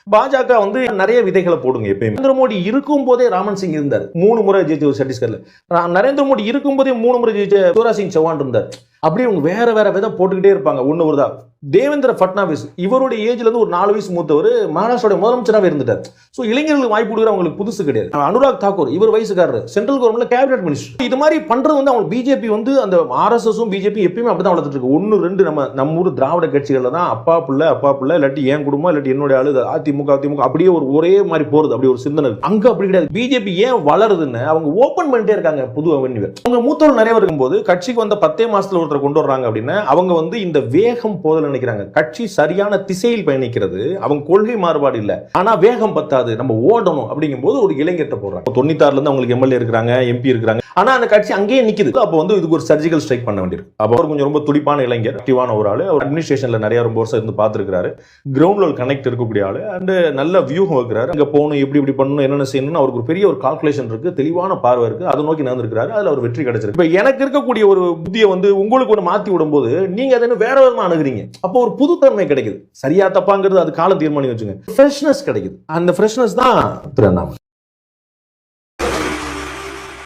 பாஜக வந்து நிறைய விதைகளை போடுங்க. எப்பயுமே நரேந்திர மோடி இருக்கும் போதே ராமன் சிங் இருந்தார், 3 முறை ஜெயிச்ச சத்தீஸ்கர்ல. நரேந்திர மோடி இருக்கும் போதே 3 முறை ஜெயிச்ச சிவராஜ் சிங் சௌஹான் இருந்தார். அப்படியே அவங்க வேற வேற விதை போட்டுக்கிட்டே இருப்பாங்க. ஒண்ணு ஒருதா தேவேந்திர பட்னாவிஸ் இவருடைய ஏஜ்ல இருந்து ஒரு 4 வயசு மூத்தவர் மகாராஷ்டிராவுடைய முதலமைச்சராகவே இருந்துட்டார். சோ இளைஞர்களுக்கு வாய்ப்பு கொடுக்குற அவங்களுக்கு புதுசு கிடையாது. அனுராக் தாக்கூர் இவர் வயசுக்காரர், சென்ட்ரல் கவர்மெண்ட்ல கேபினட் மினிஸ்டர். இது மாதிரி பண்றது வந்து அவங்க பிஜேபி வந்து அந்த ஆர்எஸ்எஸும் பிஜேபி எப்பயுமே அப்படிதான் வளர்த்துட்டு இருக்கு. 1 2 நம்ம ஊர் திராவிட கட்சிகள்ல தான் அப்பா புள்ள இல்லாட்டி என் குடும்பம் இல்லாட்டி என்னுடைய ஆளு அதிமுக அப்படியே ஒரே மாதிரி போறது. அப்படி ஒரு சிந்தனை அங்க அப்படி கிடையாது. பிஜேபி ஏன் வளருதுன்னு அவங்க ஓபன் பண்ணிட்டே இருக்காங்க புது அவென்யூ. அவங்க மூத்தவர் நிறைய இருக்கும்போது கட்சிக்கு வந்த 10 மாசத்துல ஒருத்தர் கொண்டு வர்றாங்க அப்படின்னா அவங்க வந்து இந்த வேகம் போதல் நினைக்கிறாங்க. கட்சி சரியான திசையில் பயணிக்கிறது, அவங்க கொள்கை மாறுபாடு இல்ல, ஆனா வேகம் பத்தாது, நம்ம ஓடணும் அப்படிங்கும் போது ஒரு இளைஞர்கிட்ட போடுறாங்க. 96ல இருந்து அவங்களுக்கு எம்எல்ஏ இருக்காங்க, எம்பி இருக்காங்க, ஆனா அந்த கட்சி அங்கேயே நிக்குது. அப்ப வந்து இதுக்கு ஒரு சர்ஜிக்கல் ஸ்ட்ரைக் பண்ண வேண்டியிருக்கு. அப்ப அவர் கொஞ்சம் ரொம்ப துடிப்பான இளைஞர், ஆக்டிவான ஒரு ஆளு, அவர் அட்மினிஸ்ட்ரேஷன்ல நிறைய ரொம்ப வருஷம் இருந்து பார்த்திருக்காரு, கிரவுண்ட் லெவல் கனெக்ட் இருக்கக்கூடிய ஆளு, அண்ட் நல்ல வியூகம் வைக்கிறாரு. அங்க போகணும், எப்படி பண்ணணும், என்னென்ன செய்யணும்னு அவருக்கு ஒரு பெரிய ஒரு கால்குலேஷன் இருக்கு, தெளிவான பார்வை இருக்கு, அதை நோக்கி நடந்திருக்காரு. அதுல ஒரு வெற்றி கிடைச்சிருக்கு. இப்ப எனக்கு இருக்கக்கூடிய ஒரு புத்தியை வந்து உங்களுக்கு ஒரு மாத்தி விடும்போது நீங்க அதை வேற விதமா அணுகுறீங்க. அப்போ ஒரு புது தன்மை கிடைக்குது. சரியா தப்பாங்கிறது அது காலம் தீர்மானி வச்சுங்க. ஃப்ரெஷ்னஸ் கிடைக்குது. அந்த ஃப்ரெஷ்னஸ் தான் திரு அண்ணாமலை.